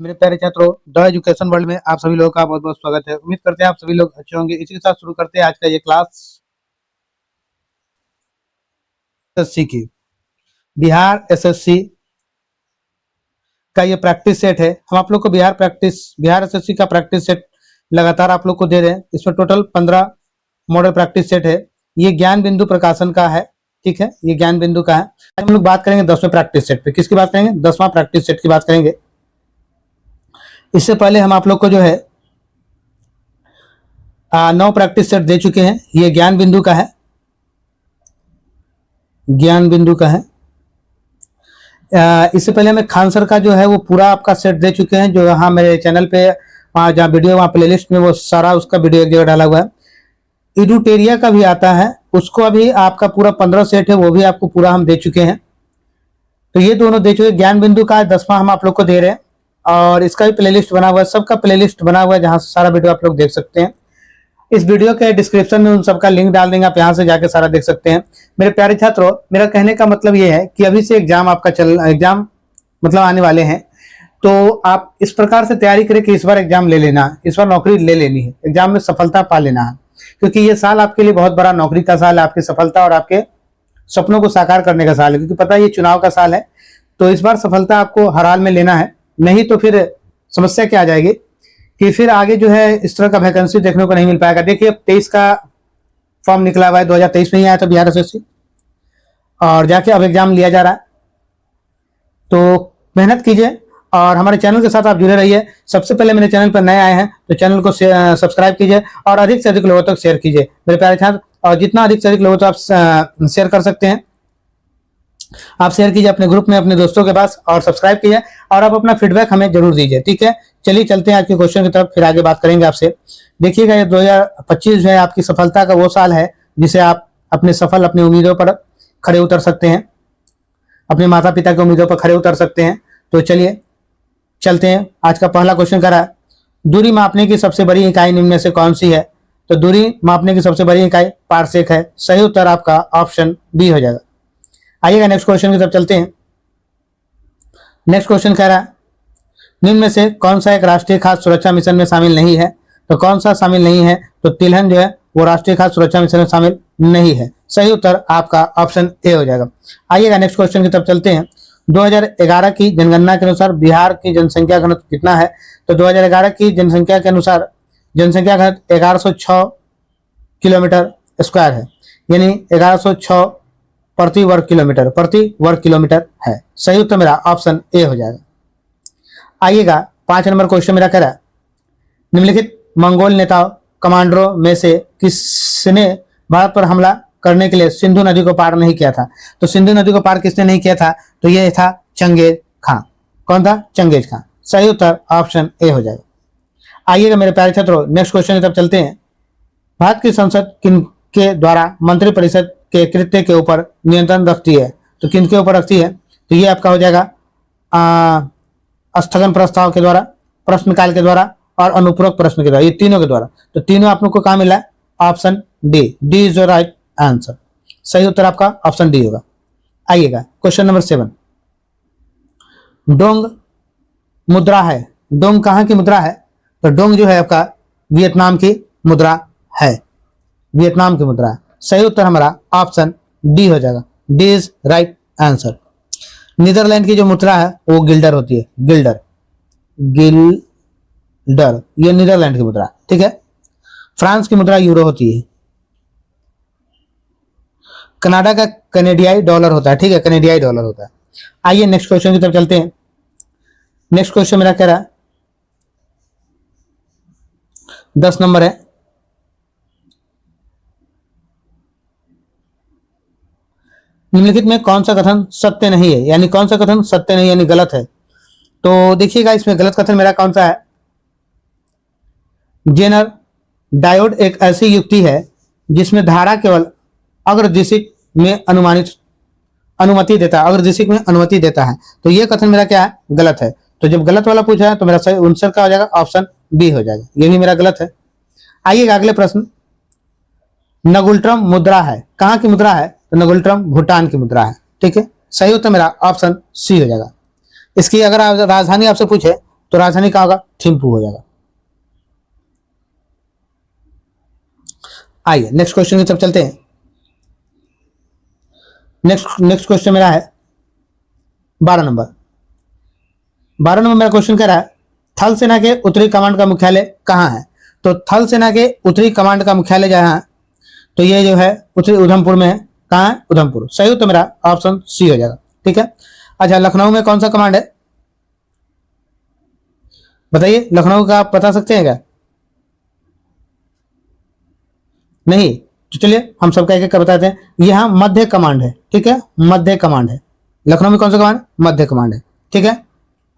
मेरे प्यारे छात्रों, द एजुकेशन वर्ल्ड में आप सभी लोगों का बहुत बहुत स्वागत है। उम्मीद करते हैं आप सभी लोग अच्छे होंगे। इसी के साथ शुरू करते हैं आज का ये क्लास एसएससी की। बिहार एसएससी का ये प्रैक्टिस सेट है। हम आप लोग को बिहार एसएससी का प्रैक्टिस सेट लगातार आप लोग को दे रहे हैं। इसमें टोटल 15 मॉडल प्रैक्टिस सेट है। ये ज्ञान बिंदु प्रकाशन का है, ठीक है, ये ज्ञान बिंदु का है। आज हम लोग बात करेंगे 10वें प्रैक्टिस सेट पे। किसकी बात करेंगे? 10वां प्रैक्टिस सेट की बात करेंगे। इससे पहले हम आप लोग को जो है 9 प्रैक्टिस सेट दे चुके हैं। ये ज्ञान बिंदु का है, ज्ञान बिंदु का है। इससे पहले हमें खान सर का जो है वो पूरा आपका सेट दे चुके हैं, जो यहाँ मेरे चैनल पे वहाँ जहाँ वीडियो वहाँ प्लेलिस्ट में वो सारा उसका वीडियो एक जगह डाला हुआ है। इडुटेरिया का भी आता है, उसको अभी आपका पूरा 15 सेट है, वो भी आपको पूरा हम दे चुके हैं। तो ये दोनों दे चुके। ज्ञान बिंदु का 10वां हम आप लोग को दे रहे हैं और इसका भी प्लेलिस्ट बना हुआ है, सबका प्लेलिस्ट बना हुआ है, जहाँ से सारा वीडियो आप लोग देख सकते हैं। इस वीडियो के डिस्क्रिप्शन में उन सबका लिंक डाल देंगे, आप यहाँ से जाके सारा देख सकते हैं। मेरे प्यारे छात्रों, मेरा कहने का मतलब ये है कि अभी से एग्जाम आपका एग्जाम मतलब आने वाले हैं, तो आप इस प्रकार से तैयारी करें कि इस बार एग्जाम ले लेना है, इस बार नौकरी ले लेनी है, एग्जाम में सफलता पा लेना है, क्योंकि ये साल आपके लिए बहुत बड़ा नौकरी का साल है, आपकी सफलता और आपके सपनों को साकार करने का साल है। क्योंकि पता है ये चुनाव का साल है, तो इस बार सफलता आपको हर हाल में लेना है, नहीं तो फिर समस्या क्या आ जाएगी कि फिर आगे जो है इस तरह का वैकेंसी देखने को नहीं मिल पाएगा। देखिए अब 23 का फॉर्म निकला हुआ है, 2023 में ही आया था बिहार एसएससी, और जाके अब एग्जाम लिया जा रहा है। तो मेहनत कीजिए और हमारे चैनल के साथ आप जुड़े रहिए। सबसे पहले मेरे चैनल पर नए आए हैं तो चैनल को सब्सक्राइब कीजिए और अधिक से अधिक लोगों तक शेयर कीजिए मेरे प्यारे छात्र। और जितना अधिक से अधिक लोगों तक आप शेयर कर सकते हैं आप शेयर कीजिए अपने ग्रुप में, अपने दोस्तों के पास, और सब्सक्राइब कीजिए और आप अपना फीडबैक हमें जरूर दीजिए, ठीक है। चलिए चलते हैं आज के क्वेश्चन की तरफ, फिर आगे बात करेंगे आपसे। देखिएगा ये 2025 जो है आपकी सफलता का वो साल है जिसे आप अपनी उम्मीदों पर खड़े उतर सकते हैं, अपने माता पिता की उम्मीदों पर खड़े उतर सकते हैं। तो चलिए चलते हैं। आज का पहला क्वेश्चन कह रहा है, दूरी मापने की सबसे बड़ी इकाई निम्न में से कौन सी है? तो दूरी मापने की सबसे बड़ी इकाई पारसेक है। सही उत्तर आपका ऑप्शन बी हो जाएगा। आइएगा नेक्स्ट क्वेश्चन की तरफ चलते हैं। नेक्स्ट क्वेश्चन कह रहा है, निम्न में से कौन सा एक राष्ट्रीय खाद्य सुरक्षा मिशन में शामिल नहीं है? तो कौन सा शामिल नहीं है? तो तिलहन जो है वो राष्ट्रीय खाद्य सुरक्षा मिशन में शामिल नहीं है। सही उत्तर आपका ऑप्शन ए हो जाएगा। आइएगा नेक्स्ट क्वेश्चन की तरफ चलते हैं। 2011 की जनगणना के अनुसार बिहार की जनसंख्या घनत्व कितना है? तो 2011 की जनसंख्या के अनुसार जनसंख्या घनत्व 1106 किलोमीटर स्क्वायर है, यानी 1106 प्रति वर्ग किलोमीटर है। सही उत्तर मेरा ऑप्शन ए हो जाएगा। आइएगा 5 नंबर क्वेश्चन मेरा कह रहा है, निम्नलिखित मंगोल नेताओं कमांडरों में से किसने भारत पर हमला करने के लिए सिंधु नदी को पार नहीं किया था? तो सिंधु नदी को पार किसने नहीं किया था? तो यह था चंगेज खां। कौन था? चंगेज खां। सही उत्तर ऑप्शन ए हो जाएगा। आइएगा मेरे प्यारे छात्रों नेक्स्ट क्वेश्चन की तरफ चलते हैं। भारत की संसद किन के द्वारा मंत्रिपरिषद के कृत्य के ऊपर नियंत्रण रखती है? तो किन के ऊपर रखती है? तो ये आपका हो जाएगा स्थगन प्रस्ताव के द्वारा, प्रश्नकाल के द्वारा और अनुपूरक प्रश्न के द्वारा, ये तीनों के द्वारा। तो तीनों आप लोग को कहाँ मिला है? Option D. D is your right answer. सही उत्तर आपका ऑप्शन डी होगा। आइएगा क्वेश्चन नंबर 7। डोंग मुद्रा है, डोंग कहाँ की मुद्रा है? तो डोंग जो है आपका वियतनाम की मुद्रा है, वियतनाम की मुद्रा है। सही उत्तर हमारा ऑप्शन डी हो जाएगा। D is right answer. Netherland की जो मुद्रा है वो गिल्डर होती है, गिल्डर, ये नीदरलैंड की मुद्रा, ठीक है। फ्रांस की मुद्रा यूरो होती है। कनाडा का कनेडियाई डॉलर होता है, ठीक है, कनेडियाई डॉलर होता है। आइए नेक्स्ट क्वेश्चन की तरफ चलते हैं। नेक्स्ट क्वेश्चन मेरा कह रहा है 10 नंबर है, निम्नलिखित में कौन सा कथन सत्य नहीं है? यानी कौन सा कथन सत्य नहीं यानी गलत है? तो देखिएगा इसमें गलत कथन मेरा कौन सा है। जेनर डायोड एक ऐसी युक्ति है जिसमें धारा केवल अग्रदिशिक में अनुमति देता है, अग्रदिशिक में अनुमति देता है। तो ये कथन मेरा क्या है? गलत है। तो जब गलत वाला पूछा है तो मेरा सही आंसर क्या हो जाएगा? ऑप्शन बी हो जाएगा। ये भी मेरा गलत है। आइएगा अगले प्रश्न। नगुल्ट्रम मुद्रा है, कहाँ की मुद्रा है? तो नगुल्ट्रम भूटान की मुद्रा है, ठीक है। सही उत्तर मेरा ऑप्शन सी हो जाएगा। इसकी अगर राजधानी आपसे पूछे तो राजधानी कहाँ होगा, थिम्पू हो जाएगा। आइए नेक्स्ट क्वेश्चन की तरफ चलते हैं। नेक्स्ट क्वेश्चन मेरा है 12 नंबर। 12 नंबर मेरा क्वेश्चन कह रहा है थल सेना के उत्तरी कमांड का मुख्यालय कहाँ है। तो थल सेना के उत्तरी कमांड का मुख्यालय जहाँ है तो ये जो है उत्तरी उधमपुर में है। कहाँ है, उधमपुर। सही उत्तर मेरा ऑप्शन सी हो जाएगा। ठीक है। अच्छा, लखनऊ में कौन सा कमांड है बताइए, लखनऊ का आप बता सकते हैं क्या? नहीं, तो चलिए हम सबका एक एक का बताते हैं। यहाँ मध्य कमांड है। ठीक है, मध्य कमांड है। लखनऊ में कौन सा कमांड, मध्य कमांड है। ठीक है।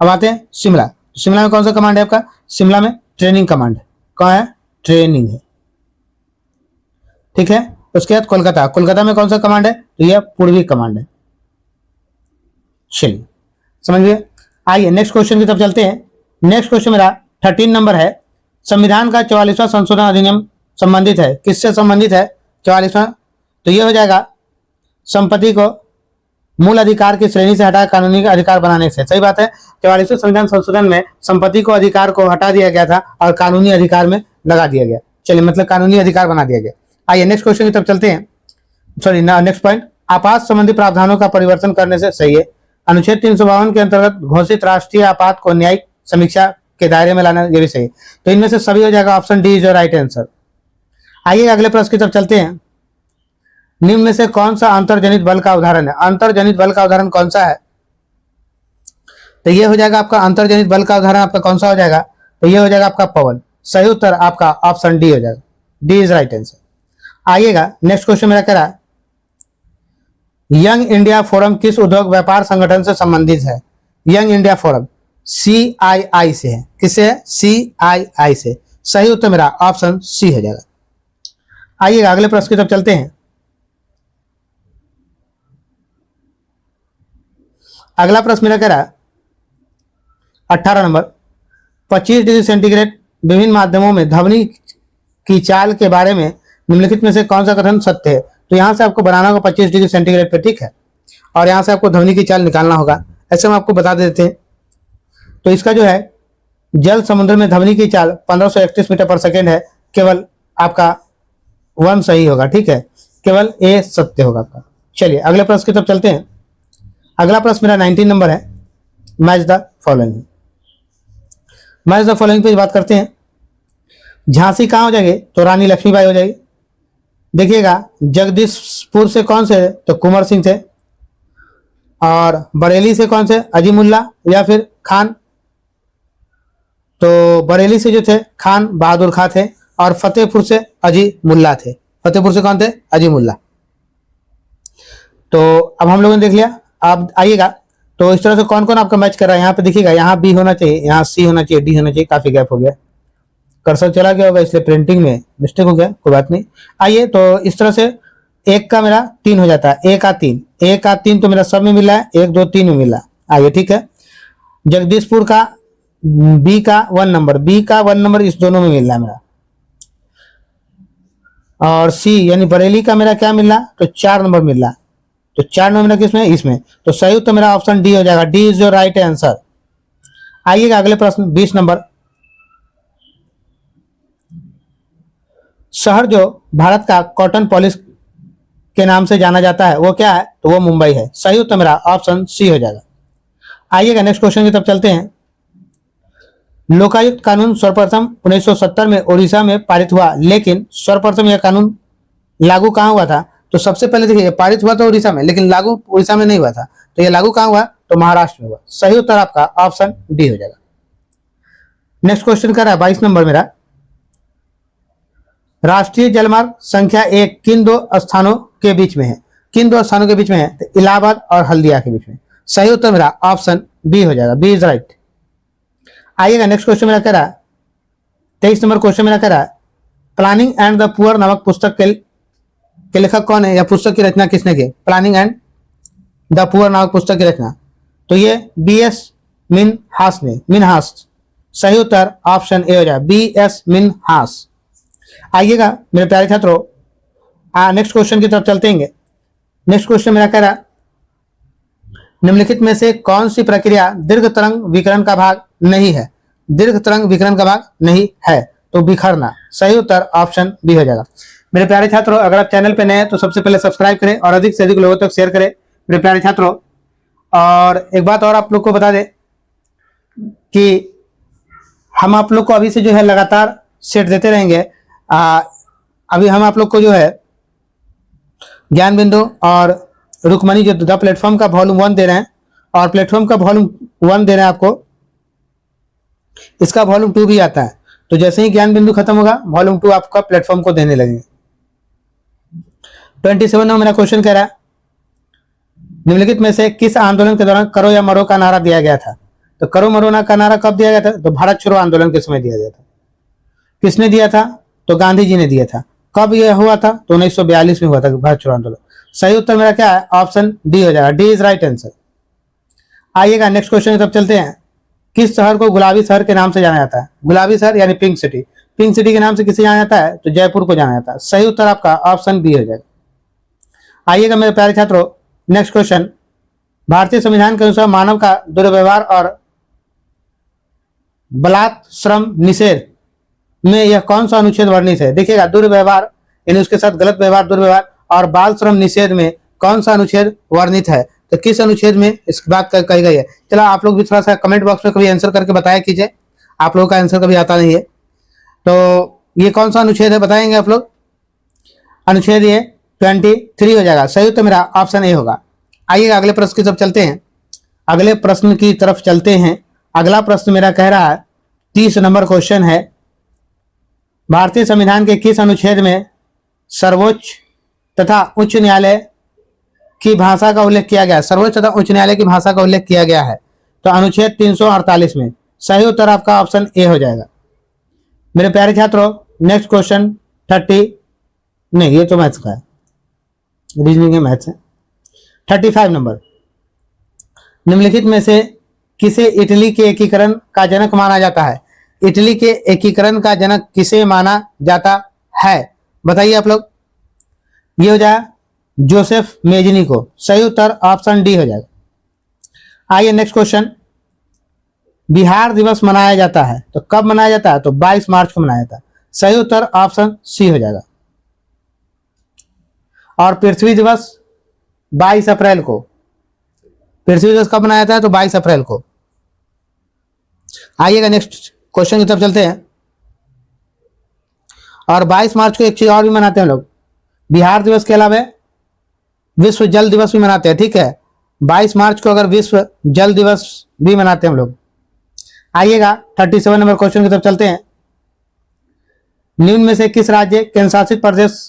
अब आते हैं शिमला। शिमला में कौन सा कमांड है आपका, शिमला में ट्रेनिंग कमांड है। कौन है, ट्रेनिंग है। ठीक है। उसके बाद कोलकाता, कोलकाता में कौन सा कमांड है, तो यह पूर्वी कमांड है। चलिए समझ गए। आइए नेक्स्ट क्वेश्चन की तरफ चलते हैं। नेक्स्ट क्वेश्चन मेरा 13 नंबर है। संविधान का 44वां संशोधन अधिनियम संबंधित है, किससे संबंधित है 44वां, तो यह हो जाएगा संपत्ति को मूल अधिकार की श्रेणी से हटा कानूनी अधिकार बनाने से। सही बात है, 44वें संविधान संशोधन में संपत्ति को अधिकार को हटा दिया गया था और कानूनी अधिकार में लगा दिया गया। चलिए, मतलब कानूनी अधिकार बना दिया गया। आइए नेक्स्ट क्वेश्चन की तरफ चलते हैं। सॉरी, नेक्स्ट पॉइंट, आपात संबंधी प्रावधानों का परिवर्तन करने से सही है। अनुच्छेद 352 के अंतर्गत घोषित राष्ट्रीय आपात को न्यायिक समीक्षा के दायरे में लाना, ये भी सही है। तो इनमें से सभी हो जाएगा, option D is your right answer. आइए अगले प्रश्न की तरफ चलते हैं। निम्न में से कौन सा अंतर्जनित बल का उदाहरण है। अंतर्जनित बल का उदाहरण कौन सा है, तो ये हो जाएगा आपका अंतर्जनित बल का उदाहरण आपका कौन सा हो जाएगा, तो ये हो जाएगा आपका पवन। सही उत्तर आपका ऑप्शन डी हो जाएगा, डी इज राइट आंसर। आइएगा नेक्स्ट क्वेश्चन मेरा कह रहा है यंग इंडिया फोरम किस उद्योग व्यापार संगठन से संबंधित है। यंग इंडिया फोरम CII से है। किससे है, CII से। सही उत्तर मेरा ऑप्शन सी हो जाएगा। आइएगा अगले प्रश्न की तरफ चलते हैं। अगला प्रश्न मेरा कह रहा है 18 नंबर, 25 डिग्री सेंटीग्रेड विभिन्न माध्यमों में ध्वनि की चाल के बारे में निम्नलिखित में से कौन सा कथन सत्य है। तो यहां से आपको बनाना होगा 25 डिग्री सेंटीग्रेड पे। ठीक है, और यहां से आपको ध्वनि की चाल निकालना होगा। ऐसे हम आपको बता देते हैं। तो इसका जो है जल समुद्र में ध्वनि की चाल 1531 मीटर पर सेकेंड है। केवल आपका 1 सही होगा। ठीक है, केवल ए सत्य होगा आपका। चलिए अगले प्रश्न की तरफ चलते हैं। अगला प्रश्न मेरा 19 नंबर है। Match the following. Match the following पे बात करते हैं। झांसी कहाँ हो जाएगी, तो रानी लक्ष्मीबाई हो जाएगी। देखिएगा जगदीशपुर से कौन से, तो कुंवर सिंह थे। और बरेली से कौन से, अजीमुल्ला या फिर खान, तो बरेली से जो थे खान बहादुर खां थे। और फतेहपुर से अजीमुल्ला थे। फतेहपुर से कौन थे, अजीमुल्ला। तो अब हम लोगों ने देख लिया। अब आइएगा, तो इस तरह से कौन कौन आपका मैच कर रहा है यहाँ पे देखिएगा। यहाँ बी होना चाहिए, यहाँ सी होना चाहिए, डी होना चाहिए। काफी गैप हो गया, कर्सर चला गया होगा इसलिए प्रिंटिंग में मिस्टेक हो गया, कोई बात नहीं। आइए, तो इस तरह से एक का मेरा 3 हो जाता है। एक का 3, एक का 3 तो मेरा सब में मिला है, 1 2 3 में मिला है। आइए ठीक है, जगदीशपुर का बी का 1 नंबर, बी का 1 नंबर इस दोनों में मिल रहा है मेरा। और सी यानी बरेली का मेरा क्या मिल रहा है, तो 4 नंबर मिल रहा है। तो 4 नंबर मेरा किसमें, इसमें। तो सही उत्तर मेरा ऑप्शन डी हो जाएगा, D is your right answer. आइएगा अगले प्रश्न 20 नंबर। शहर जो भारत का कॉटन पॉलिश के नाम से जाना जाता है वो क्या है, तो वो मुंबई है। सही उत्तर मेरा ऑप्शन सी हो जाएगा। आइएगा नेक्स्ट क्वेश्चन की तरफ चलते हैं। लोकायुक्त कानून सर्वप्रथम 1970 में ओडिशा में पारित हुआ, लेकिन सर्वप्रथम यह कानून लागू कहाँ हुआ था, तो सबसे पहले देखिए पारित हुआ था उड़ीसा में, लेकिन लागू उड़ीसा में नहीं हुआ था। तो यह लागू कहाँ हुआ, तो महाराष्ट्र में हुआ। सही उत्तर आपका ऑप्शन डी हो जाएगा। नेक्स्ट क्वेश्चन कर रहा है 22 नंबर मेरा। राष्ट्रीय जलमार्ग संख्या 1 किन 2 स्थानों के बीच में है, किन 2 स्थानों के बीच में है, तो इलाहाबाद और हल्दिया के बीच में। सही उत्तर मेरा ऑप्शन बी हो जाएगा, बी इज राइट। आइएगा नेक्स्ट क्वेश्चन मेरा कह रहा है 23 नंबर क्वेश्चन मेरा कह रहा है प्लानिंग एंड द पुअर नामक पुस्तक के लेखक कौन है, या पुस्तक की रचना किसने की, प्लानिंग एंड द पुअर नामक पुस्तक की रचना, तो ये BS मिन्हास ने, मिन्हास। सही उत्तर ऑप्शन ए हो जाएगा, BS मिन्हास। आइएगा मेरे प्यारे छात्रों, नेक्स्ट क्वेश्चन की तरफ चलते हैं। नेक्स्ट क्वेश्चन मेरा कह रहा निम्नलिखित में से कौन सी प्रक्रिया दीर्घ तरंग विकिरण का भाग नहीं है। दीर्घ तरंग विकिरण का भाग नहीं है, तो बिखरना। सही उत्तर ऑप्शन बी हो जाएगा। मेरे प्यारे छात्रों, अगर आप चैनल पे नए हैं तो सबसे पहले सब्सक्राइब करें और अधिक से अधिक लोगों तक शेयर करें मेरे प्यारे छात्रों। और एक बात और आप लोग को बता दें कि हम आप लोग को अभी से जो है लगातार सेट देते रहेंगे। अभी हम आप लोग को जो है ज्ञान बिंदु और रुकमनी जो द प्लेटफॉर्म का वॉल्यूम 1 दे रहे हैं, और प्लेटफॉर्म का वॉल्यूम 1 दे रहे हैं आपको, इसका वॉल्यूम 2 भी आता है। तो जैसे ही ज्ञान बिंदु खत्म होगा वॉल्यूम 2 आपका प्लेटफॉर्म को देने लगेंगे। 27 नंबर मेरा क्वेश्चन कह रहा है, निम्नलिखित में से किस आंदोलन के दौरान करो या मरो का नारा दिया गया था? तो करो मरो ना का नारा कब दिया गया था? तो भारत छोड़ो आंदोलन के समय दिया गया था। किसने दिया था? तो गांधी जी ने दिया था। कब यह हुआ था? तो 1942 में हुआ था भारत छोड़ो आंदोलन। सही उत्तर मेरा क्या है? ऑप्शन डी हो जाएगा। D is right answer. आइएगा नेक्स्ट क्वेश्चन की तरफ चलते हैं। किस शहर को गुलाबी शहर के नाम से जाना जाता है? गुलाबी शहर यानी पिंक सिटी। पिंक सिटी के नाम से किसे जाना जाता है? तो जयपुर को जाना जाता है। सही उत्तर आपका ऑप्शन बी हो जाएगा। आइएगा मेरे प्यारे छात्रों, नेक्स्ट क्वेश्चन। भारतीय संविधान के अनुसार मानव का दुर्व्यवहार और बलात् श्रम निषेध में यह कौन सा अनुच्छेद वर्णित है? देखिएगा, दुर्व्यवहार यानी उसके साथ गलत व्यवहार दुर्व्यवहार, और बाल श्रम निषेध में कौन सा अनुच्छेद वर्णित है? तो किस अनुच्छेद में इस बात कही गई है? चलो आप लोग भी थोड़ा सा कमेंट बॉक्स में कभी आंसर करके बताया कीजिए, आप लोगों का आंसर कभी आता नहीं है। तो ये कौन सा अनुच्छेद है बताएंगे आप लोग? अनुच्छेद ये 23 हो जाएगा। सही उत्तर मेरा ऑप्शन ए होगा। आइएगा अगले प्रश्न की तरफ चलते हैं। अगले प्रश्न की तरफ चलते हैं। अगला प्रश्न मेरा कह रहा है, 30 नंबर क्वेश्चन है, भारतीय संविधान के किस अनुच्छेद में सर्वोच्च तथा उच्च न्यायालय की भाषा का उल्लेख किया गया है? सर्वोच्च तथा उच्च न्यायालय की भाषा का उल्लेख किया गया है तो अनुच्छेद 348 में। सही उत्तर आपका ऑप्शन ए हो जाएगा। मेरे प्यारे छात्रों, नेक्स्ट क्वेश्चन 30 नहीं, ये तो मैथ्स का है, रीजनिंग है, मैथ्स है। 35 नंबर, निम्नलिखित में से किसे इटली के एकीकरण का जनक माना जाता है? इटली के एकीकरण का जनक किसे माना जाता है? बताइए आप लोग। ये हो जाए जोसेफ मेजनी को। सही उत्तर ऑप्शन डी हो जाएगा। आइए नेक्स्ट क्वेश्चन। बिहार दिवस मनाया जाता है तो कब मनाया जाता है? तो 22 मार्च को मनाया जाता है। सही उत्तर ऑप्शन सी हो जाएगा। और पृथ्वी दिवस 22 अप्रैल को। पृथ्वी दिवस कब मनाया जाता है? तो 22 अप्रैल को। आइएगा नेक्स्ट क्वेश्चन की तरफ चलते हैं। और 22 मार्च को एक चीज और भी मनाते हैं लोग, बिहार दिवस के अलावा विश्व जल दिवस भी मनाते हैं। ठीक है, 22 मार्च को अगर विश्व जल दिवस भी मनाते हैं हम लोग। आइएगा 37 नंबर क्वेश्चन की तरफ चलते हैं। निम्न में से किस राज्य केंद्र शासित प्रदेश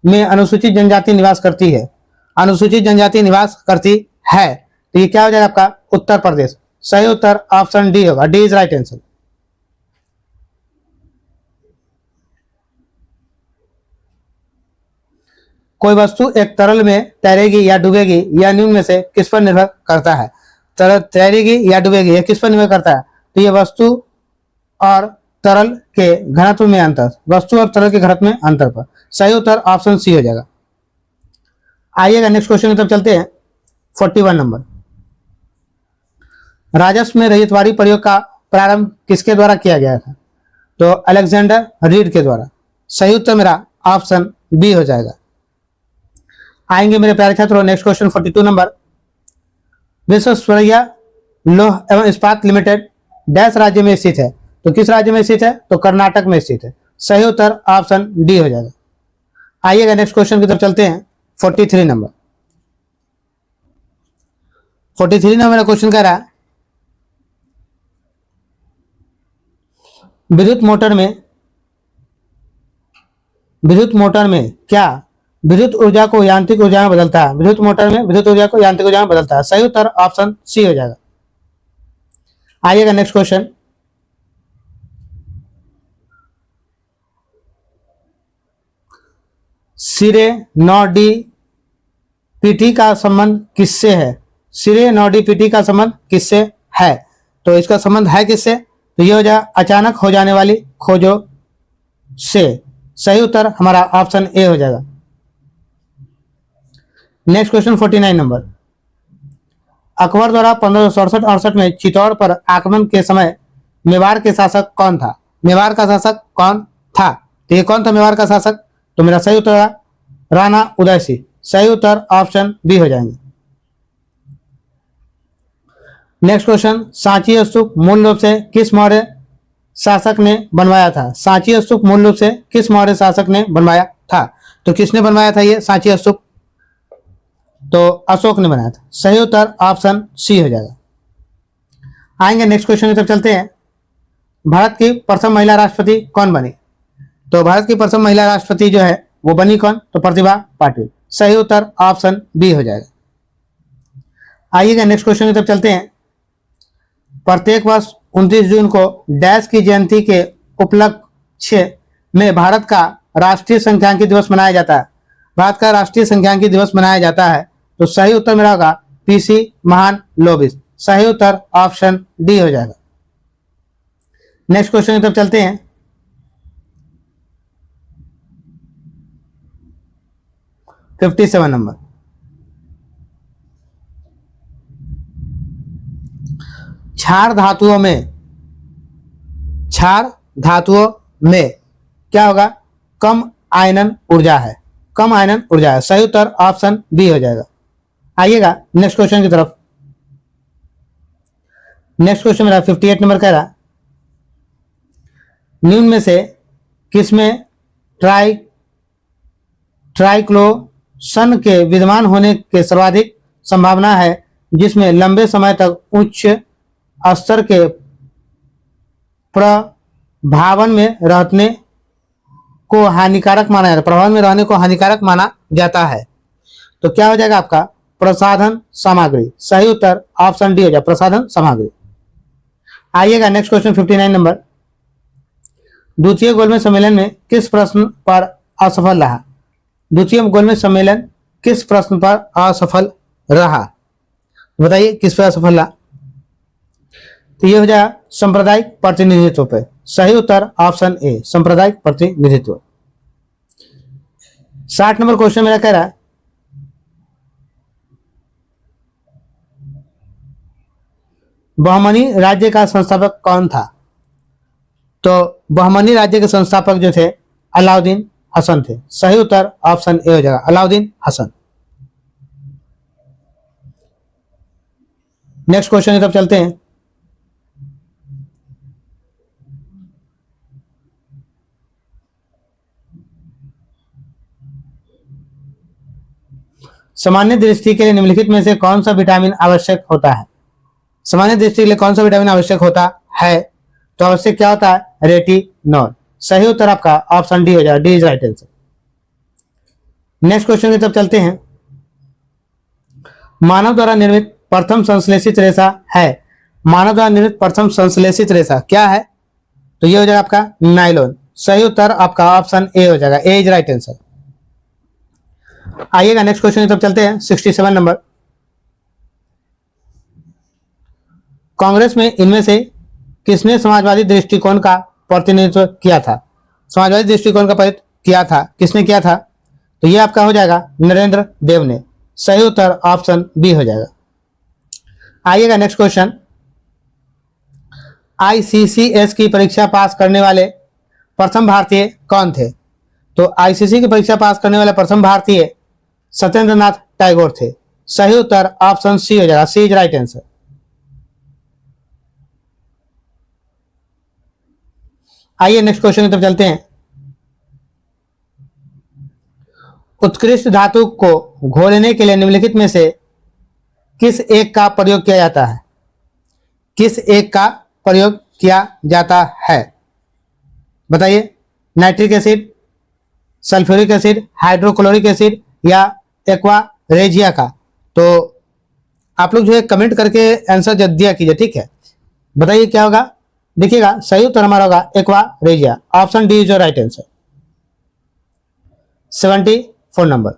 में अनुसूचित जनजाति निवास करती है? अनुसूचित जनजाति निवास करती है तो ये क्या हो जाएगा आपका? उत्तर प्रदेश। सही उत्तर ऑप्शन डी होगा। D is right answer. कोई वस्तु एक तरल में तैरेगी या डूबेगी, यह निम्न में से किस पर निर्भर करता है? तैरेगी या डूबेगी, यह किस पर निर्भर करता है? तो यह वस्तु और तरल के घनत्व में अंतर, वस्तु और तरल के घनत्व में अंतर पर। सही उत्तर ऑप्शन सी हो जाएगा। आइएगा नेक्स्ट क्वेश्चन की तरफ चलते हैं। 41 नंबर, राजस्व में रहितवाड़ी प्रयोग का प्रारंभ किसके द्वारा किया गया था? तो अलेक्जेंडर रीड के द्वारा। सही उत्तर मेरा ऑप्शन बी हो जाएगा। आएंगे मेरे प्यारे छात्रों नेक्स्ट क्वेश्चन 42 नंबर, विश्वेश्वरैया लौह एवं इस्पात लिमिटेड डैश राज्य में स्थित है? तो किस राज्य में स्थित है? तो कर्नाटक में स्थित है। सही उत्तर ऑप्शन डी हो जाएगा। आइएगा नेक्स्ट क्वेश्चन की तरफ चलते हैं। 43 नंबर, 43 नंबर मेरा क्वेश्चन कह रहा है, विद्युत मोटर में क्या विद्युत ऊर्जा को यांत्रिक ऊर्जा में बदलता है? विद्युत मोटर में विद्युत ऊर्जा को यांत्रिक ऊर्जा में बदलता है। सही उत्तर ऑप्शन सी हो जाएगा। आइएगा नेक्स्ट क्वेश्चन। सिरे 9D पीटी का संबंध किससे है? सिरे 9D पीटी का संबंध किससे है? तो इसका संबंध है किससे? तो ये हो जाए अचानक हो जाने वाली खोजों से। सही उत्तर हमारा ऑप्शन ए हो जाएगा। नेक्स्ट क्वेश्चन 49 नंबर, अकबर द्वारा 1567-68 में चित्तौड़ पर आक्रमण के समय मेवाड़ के शासक कौन था? मेवाड़ का शासक कौन था? तो ये कौन था मेवाड़ का शासक? तो मेरा सही उत्तर होगा राणा उदय सिंह। सही उत्तर ऑप्शन बी हो जाएंगे। नेक्स्ट क्वेश्चन, सांची स्तूप मूल रूप से किस मौर्य शासक ने बनवाया था? सांची स्तूप मूल रूप से किस मौर्य शासक ने बनवाया था? तो किसने बनवाया था ये सांची स्तूप? तो अशोक ने बनाया था। सही उत्तर ऑप्शन सी हो जाएगा। आएंगे नेक्स्ट क्वेश्चन की तरफ चलते हैं। भारत की प्रथम महिला राष्ट्रपति कौन बनी? तो भारत की प्रथम महिला राष्ट्रपति जो है वो बनी कौन? तो प्रतिभा पाटिल। सही उत्तर ऑप्शन बी हो जाएगा। आइएगा नेक्स्ट क्वेश्चन की तरफ चलते हैं। प्रत्येक वर्ष 29 जून को डैश की जयंती के उपलक्ष्य में भारत का राष्ट्रीय संख्यांकी दिवस मनाया जाता है। भारत का राष्ट्रीय संख्यांकी दिवस मनाया जाता है। तो सही उत्तर मेरा होगा पीसी महालनोबिस। सही उत्तर ऑप्शन डी हो जाएगा। नेक्स्ट क्वेश्चन की तरफ चलते हैं। (57) नंबर, क्षार धातुओं में क्या होगा? कम आयनन ऊर्जा है। कम आयनन ऊर्जा है। सही उत्तर ऑप्शन बी हो जाएगा। आइएगा नेक्स्ट क्वेश्चन की तरफ। नेक्स्ट क्वेश्चन मेरा 58 नंबर कह रहा, निम्न में से किसमें ट्राइक्लोशन के विद्यमान होने के सर्वाधिक संभावना है, जिसमें लंबे समय तक उच्च स्तर के प्रभावन में रहने को हानिकारक माना जाता है? प्रभावन में रहने को हानिकारक माना जाता है। तो क्या हो जाएगा आपका? प्रसाधन सामग्री। सही उत्तर ऑप्शन डी हो जाएगा, प्रसाधन सामग्री। आइएगा नेक्स्ट क्वेश्चन 59 नंबर। द्वितीय गोलमेज सम्मेलन में किस प्रश्न पर असफल रहा? द्वितीय गोलमेज सम्मेलन किस प्रश्न पर असफल रहा? बताइए किस पर असफल रहा? तो ये हो जाएगा सांप्रदायिक प्रतिनिधित्व पे। सही उत्तर ऑप्शन ए, सांप्रदायिक प्रतिनिधित्व। 60 नंबर क्वेश्चन मेरा कह रहा है, बहमनी राज्य का संस्थापक कौन था? तो बहमनी राज्य के संस्थापक जो थे अलाउद्दीन हसन थे। सही उत्तर ऑप्शन ए हो जाएगा, अलाउद्दीन हसन। नेक्स्ट क्वेश्चन की तरफ चलते हैं। सामान्य दृष्टि के लिए निम्नलिखित में से कौन सा विटामिन आवश्यक होता है? सामान्य दृष्टि के लिए कौन सा विटामिन आवश्यक होता है? तो आवश्यक क्या होता है? रेटिनॉल। सही उत्तर आपका ऑप्शन डी हो जाएगा, D is right answer. Next question की तरफ चलते हैं। मानव द्वारा निर्मित प्रथम संश्लेषित रेशा है। मानव द्वारा निर्मित प्रथम संश्लेषित रेशा क्या है? तो ये हो जाएगा आपका नायलॉन। सही उत्तर आपका ऑप्शन ए हो जाएगा, ए इज राइट आंसर। आइएगा नेक्स्ट क्वेश्चन की तरफ चलते हैं। 67 नंबर, कांग्रेस में इनमें से किसने समाजवादी दृष्टिकोण का प्रतिनिधित्व किया था? समाजवादी दृष्टिकोण का प्रतिनिधित्व किया था, किसने किया था? तो ये आपका हो जाएगा नरेंद्र देव ने। सही उत्तर ऑप्शन बी हो जाएगा। आइएगा नेक्स्ट क्वेश्चन। आईसीसीएस की परीक्षा पास करने वाले प्रथम भारतीय कौन थे? तो आईसीसी की परीक्षा पास करने वाले प्रथम भारतीय सत्येंद्र नाथ टैगोर थे। सही उत्तर ऑप्शन सी हो जाएगा, सी इज राइट आंसर। आइए नेक्स्ट क्वेश्चन की तरफ चलते हैं। उत्कृष्ट धातु को घोलने के लिए निम्नलिखित में से किस एक का प्रयोग किया जाता है? किस एक का प्रयोग किया जाता है? बताइए। Nitric acid, sulphuric acid, hydrochloric acid या एक्वा रेजिया का? तो आप लोग जो है कमेंट करके आंसर दिया कीजिए, ठीक है। बताइए क्या होगा? देखिएगा सही उत्तर हमारा होगा aqua regia. Option D is your right answer. 74 number,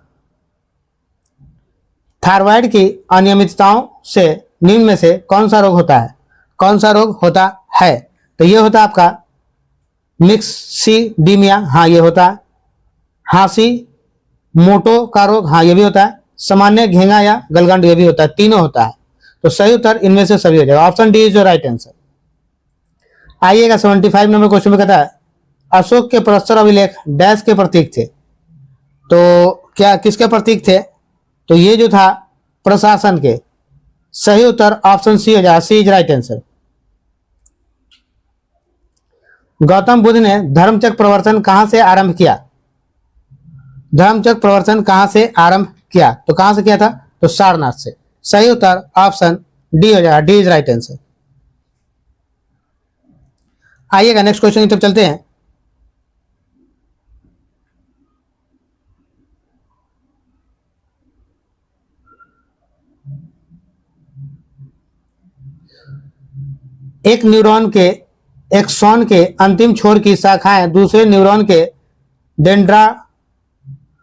thyroid की अनियमितताओं से निम्न में से कौन सा रोग होता है? कौन सा रोग होता है? तो ये होता है आपका मिक्सिडीमिया, हाँ ये होता है। हांसी मोटो का रोग, हाँ ये भी होता है। सामान्य घेंगा या गलगंड, ये भी होता है। तीनों होता है। तो सही उत्तर इनमें से सभी हो जाएगा। Option D is your right answer. आइएगा 75 नंबर क्वेश्चन में कहता है अशोक के प्रस्तर अभिलेख डैश के प्रतीक थे। तो क्या किसके प्रतीक थे? तो ये जो था प्रशासन के। सही उत्तर ऑप्शन सी हो जाएगा, C is right answer. Gautam Buddha ने धर्मचक्र प्रवर्तन कहां से आरंभ किया? धर्मचक्र प्रवर्तन कहां से आरंभ किया? तो कहां से किया था? तो सारनाथ से। सही उत्तर ऑप्शन डी हो जाएगा, डी इज राइट आंसर। आइएगा नेक्स्ट क्वेश्चन की तरफ चलते हैं। एक न्यूरॉन के एक्सॉन के अंतिम छोर की शाखाएं दूसरे न्यूरॉन के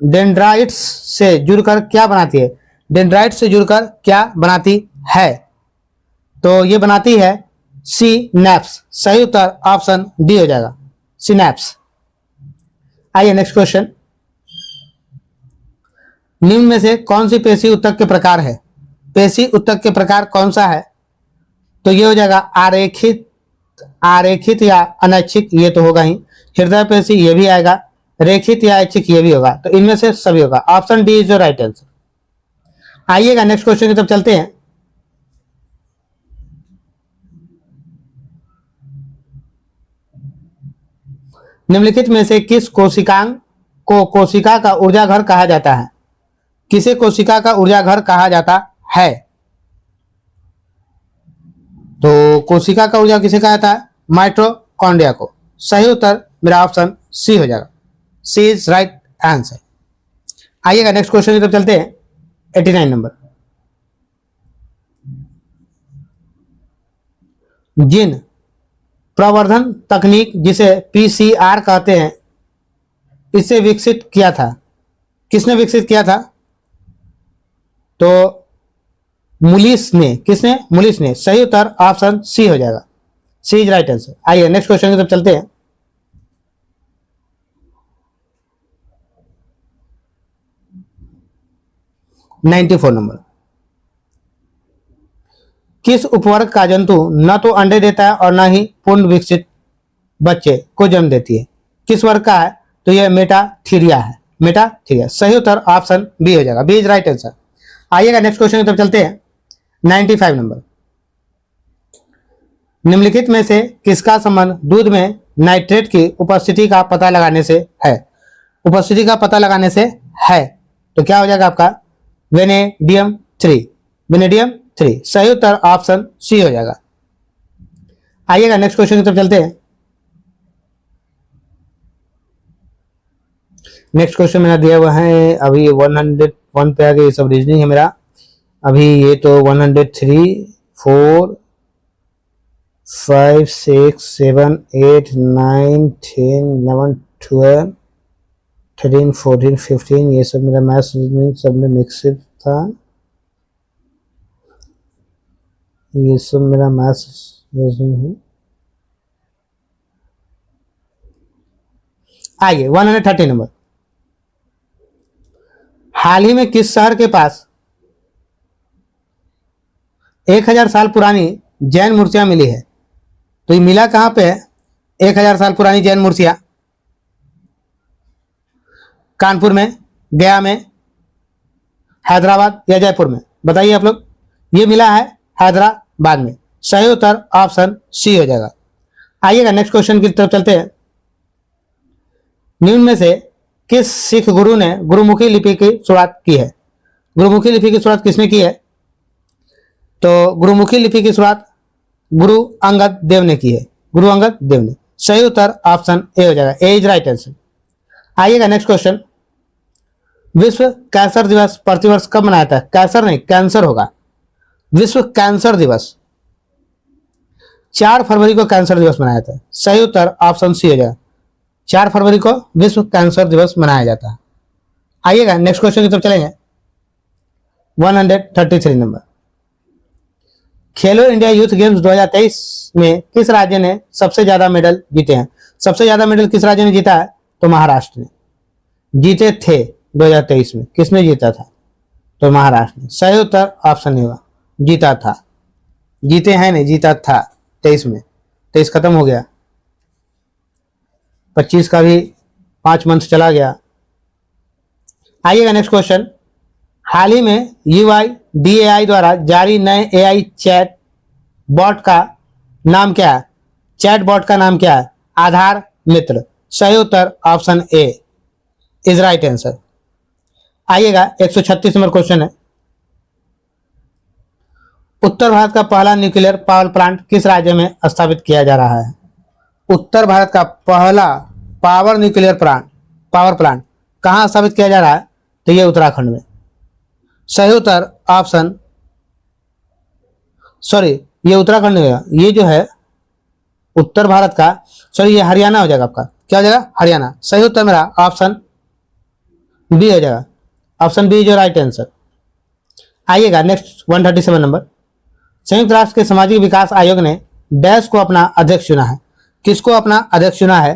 डेंड्राइट्स से जुड़कर क्या बनाती है? डेंड्राइट्स से जुड़कर क्या बनाती है? तो ये बनाती है सिनैप्स। सही उत्तर ऑप्शन डी हो जाएगा, सिनैप्स। आइए नेक्स्ट क्वेश्चन। निम्न में से कौन सी पेशी ऊतक के प्रकार है? पेशी ऊतक के प्रकार कौन सा है? तो ये हो जाएगा आरेखित या अनैच्छिक, ये तो होगा ही। हृदय पेशी ये भी आएगा, रेखित या ऐच्छिक ये भी होगा। तो इनमें से सभी होगा, option D is the right answer. आइएगा नेक्स्ट क्वेश्चन की तरफ चलते हैं। निम्नलिखित में से किस कोशिकांग को कोशिका का ऊर्जा घर कहा जाता है? किसे कोशिका का ऊर्जा घर कहा जाता है? तो कोशिका का ऊर्जा किसे कहा जाता है? माइटोकॉन्ड्रिया को। सही उत्तर मेरा ऑप्शन सी हो जाएगा, सी इज राइट आंसर। आइएगा नेक्स्ट क्वेश्चन की तरफ चलते हैं। 89 नंबर। जिन प्रवर्धन तकनीक जिसे पीसीआर कहते हैं इसे विकसित किया था, किसने विकसित किया था? तो मुलिस ने। किसने? मुलिस ने। सही उत्तर ऑप्शन सी हो जाएगा, सी इज राइट आंसर। आइए नेक्स्ट क्वेश्चन की तरफ चलते हैं। Ninety 94 number. किस उपवर्ग का जंतु न तो अंडे देता है और न ही पूर्ण विकसित बच्चे को जन्म देती है? किस वर्ग का है? तो यह मेटाथीरिया है, मेटाथीरिया। सही उत्तर ऑप्शन बी हो जाएगा, बी इज राइट आंसर। आइएगा नेक्स्ट क्वेश्चन की तरफ चलते हैं। 95 नंबर। निम्नलिखित में से किसका संबंध दूध में नाइट्रेट की उपस्थिति का पता लगाने से है? उपस्थिति का पता लगाने से है। तो क्या हो जाएगा आपका? Vanadium 3, vanadium 3। सही उत्तर ऑप्शन सी हो जाएगा। आइएगा नेक्स्ट क्वेश्चन की तरफ चलते हैं। नेक्स्ट क्वेश्चन मेरा दिया हुआ है, अभी 101 पे आ गया, ये सब रीजनिंग है मेरा। अभी ये तो 103, 4, 5, 6, 7, 8, 9, 10, 11, 12, 13, 14, 15 ये सब मेरा मैथ्स रीजनिंग सब में मिक्सड था। ये सब मेरा मैथ्स रीजनिंग है। आइए 130 नंबर। हाल ही में किस शहर के पास 1000 साल पुरानी जैन मूर्तियां मिली है? तो ये मिला कहां पे है 1000 साल पुरानी जैन मूर्तियां? कानपुर में, गया में, हैदराबाद या जयपुर में? बताइए आप लोग। ये मिला है हैदराबाद में। सही उत्तर ऑप्शन सी हो जाएगा। आइएगा नेक्स्ट क्वेश्चन की तरफ चलते हैं। निम्न में से किस सिख गुरु ने गुरुमुखी लिपि की शुरुआत की है? गुरुमुखी लिपि की शुरुआत किसने की है? तो गुरुमुखी लिपि की शुरुआत गुरु अंगद देव ने की है, गुरु अंगद देव ने। सही उत्तर ऑप्शन ए हो जाएगा, ए इज राइट आंसर। आइएगा नेक्स्ट क्वेश्चन। विश्व कैंसर दिवस प्रतिवर्ष कब मनाया जाता है? कैंसर नहीं, कैंसर होगा। विश्व कैंसर दिवस 4 फरवरी को कैंसर दिवस मनाया जाता है। सही उत्तर ऑप्शन सी हो जाएगा, 4 फरवरी को विश्व कैंसर दिवस मनाया जाता है। आइएगा नेक्स्ट क्वेश्चन की तरफ चलेंगे। 133 नंबर। खेलो इंडिया यूथ गेम्स 2023 में किस राज्य ने सबसे ज्यादा मेडल जीते हैं? सबसे ज्यादा मेडल किस राज्य ने जीता है? तो महाराष्ट्र ने जीते थे 2023 में। किसने जीता था? तो महाराष्ट्र ने। सही उत्तर ऑप्शन नहीं होगा, जीता था। जीते हैं नहीं, जीता था 23 में। 23 खत्म हो गया, 25 का भी 5 मंथ चला गया। आइएगा नेक्स्ट क्वेश्चन। हाल ही में UIDAI द्वारा जारी नए AI चैट बॉट का नाम क्या है? चैट बॉट का नाम क्या है? आधार मित्र। सही उत्तर option A is right answer. आइएगा 136 नंबर क्वेश्चन है। उत्तर भारत का पहला न्यूक्लियर पावर प्लांट किस राज्य में स्थापित किया जा रहा है? उत्तर भारत का पहला पावर प्लांट कहां स्थापित किया जा रहा है? तो ये उत्तराखंड में। सही उत्तर ऑप्शन ये उत्तराखंड में, ये जो है उत्तर भारत का, ये हरियाणा हो जाएगा आपका। क्या हो जाएगा? हरियाणा। सही उत्तर मेरा ऑप्शन बी हो जाएगा। ऑप्शन बी जो राइट आंसर। आइएगा नेक्स्ट 137 नंबर। संयुक्त राष्ट्र के सामाजिक विकास आयोग ने डैश को अपना अध्यक्ष चुना है। किसको अपना अध्यक्ष चुना है?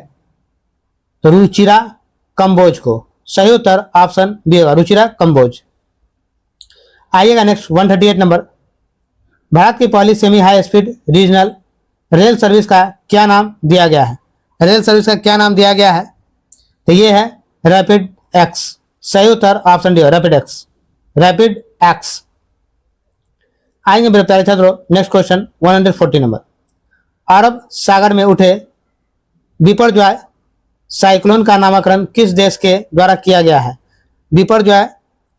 तो रुचिरा कंबोज को। सही उत्तर ऑप्शन बी होगा, रुचिरा कंबोज। आइएगा नेक्स्ट 138 नंबर। भारत की पहली semi high speed regional rail service का क्या नाम दिया गया है? रेल सर्विस का क्या नाम दिया गया है? तो ये है रैपिड एक्स। सही उत्तर ऑप्शन डी, रैपिड एक्स। आएंगे मेरे प्यारे छात्रों नेक्स्ट क्वेश्चन 140 नंबर। अरब सागर में उठे बिपरजॉय साइक्लोन का नामकरण किस देश के द्वारा किया गया है? बिपरजॉय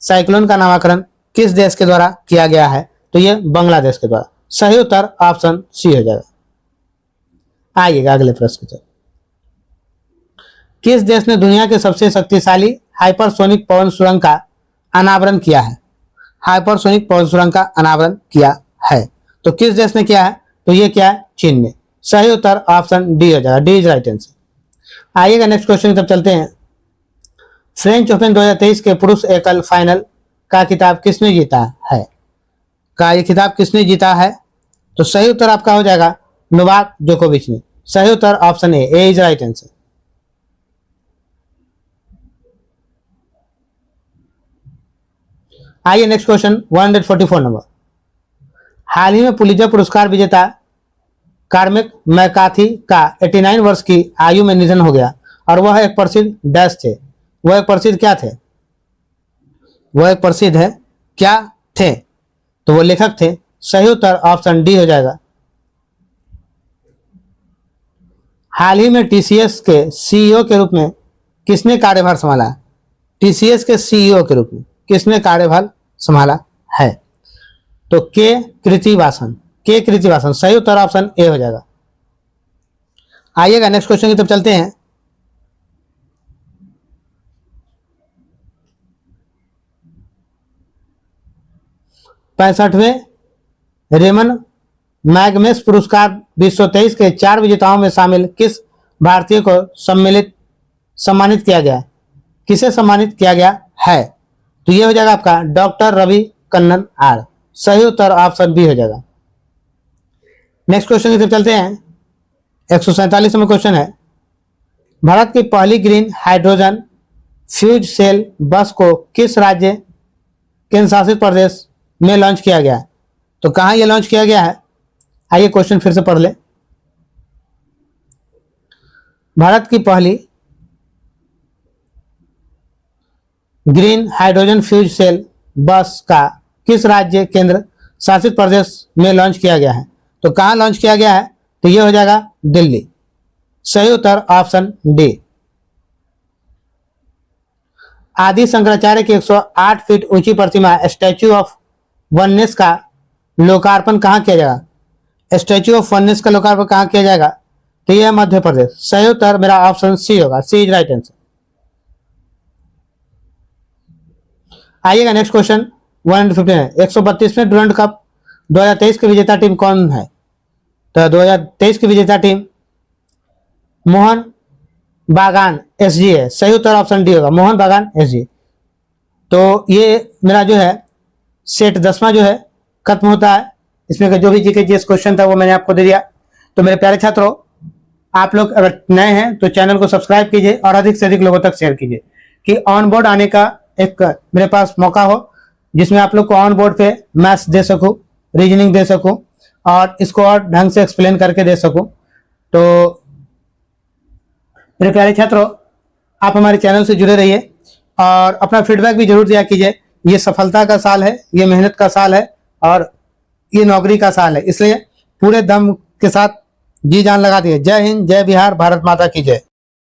साइक्लोन का नामकरण किस देश के द्वारा किया गया है? तो ये बांग्लादेश के द्वारा। सही उत्तर ऑप्शन सी हो जाएगा। आइएगा अगले प्रश्न की। किस देश ने दुनिया के सबसे शक्तिशाली हाइपरसोनिक पवन सुरंग का अनावरण किया है? हाइपरसोनिक पवन सुरंग का अनावरण किया है, तो किस देश ने किया है? तो ये क्या है? चीन ने। सही उत्तर ऑप्शन डी हो जाएगा, डी इज राइट आंसर। आइएगा नेक्स्ट क्वेश्चन की तरफ चलते हैं। फ्रेंच ओपन 2023 के पुरुष एकल फाइनल का खिताब किसने जीता है? ये खिताब किसने जीता है? तो सही उत्तर आपका हो जाएगा नोवाक जोकोविच ने। सही उत्तर option A is right answer. आइए नेक्स्ट क्वेश्चन 144 नंबर। हाल ही में पुलित्जर पुरस्कार विजेता कार्मेक मैकार्थी का 89 वर्ष की आयु में निधन हो गया और वह एक प्रसिद्ध डैश थे। वह एक प्रसिद्ध क्या थे? वह एक प्रसिद्ध है क्या थे? तो वो लेखक थे। सही उत्तर ऑप्शन डी हो जाएगा। हाल ही में टीसीएस के सीईओ के रूप में किसने कार्यभार संभाला? टीसीएस के सीईओ के रूप में किसने कार्यभार संभाला है? तो के कृतिवासन। सही उत्तर ऑप्शन ए हो जाएगा। आइएगा नेक्स्ट क्वेश्चन की तरफ चलते हैं। पैंसठवें रेमन मैगमेस पुरस्कार 2023 के 4 विजेताओं में शामिल किस भारतीय को सम्मानित किया गया? किसे सम्मानित किया गया है? तो ये हो जाएगा आपका डॉक्टर रवि कन्नन आर। सही उत्तर ऑप्शन बी हो जाएगा। नेक्स्ट क्वेश्चन की तरफ चलते हैं। 147 नंबर क्वेश्चन है। भारत की पहली ग्रीन हाइड्रोजन फ्यूज सेल बस को किस राज्य केंद्र शासित प्रदेश में लॉन्च किया गया? तो कहां यह लॉन्च किया गया है? आइए क्वेश्चन फिर से पढ़ ले। भारत की पहली ग्रीन हाइड्रोजन फ्यूज सेल बस का किस राज्य केंद्र शासित प्रदेश में लॉन्च किया गया है? तो कहां लॉन्च किया गया है? तो यह हो जाएगा दिल्ली। सही उत्तर ऑप्शन डी। आदि शंकराचार्य की 108 फीट ऊंची प्रतिमा स्टैच्यू ऑफ वननेस का लोकार्पण कहां किया जाएगा? स्टैच्यू ऑफ वननेस का लोकार्पण कहां किया जाएगा? तो यह मध्य प्रदेश। सही उत्तर मेरा ऑप्शन सी होगा, सी इज राइट आंसर। आइएगा नेक्स्ट क्वेश्चन 159। 132वें डुरंड कप 2023 की विजेता टीम कौन है? तो 2023 की विजेता टीम मोहन बागान एसजी है। सही उत्तर ऑप्शन डी होगा, मोहन बागान एसजी। तो ये मेरा जो है सेट 10वां जो है खत्म होता है। इसमें का जो भी जीके जीएस क्वेश्चन था वो मैंने आपको दे दिया। तो मेरे प्यारे छात्रों, आप लोग अगर नए हैं तो चैनल को सब्सक्राइब कीजिए और अधिक से अधिक लोगों तक शेयर कीजिए कि ऑन बोर्ड आने का एक मेरे पास मौका हो, जिसमें आप लोग को ऑन बोर्ड पे मैथ्स दे सकूं, रीजनिंग दे सकूं और इसको और ढंग से एक्सप्लेन करके दे सकूं। तो मेरे प्यारे छात्रों, आप हमारे चैनल से जुड़े रहिए और अपना फीडबैक भी जरूर दिया कीजिए। ये सफलता का साल है, ये मेहनत का साल है और ये नौकरी का साल है, इसलिए पूरे दम के साथ जी जान लगा दिए। जय हिंद, जय बिहार, भारत माता की जय।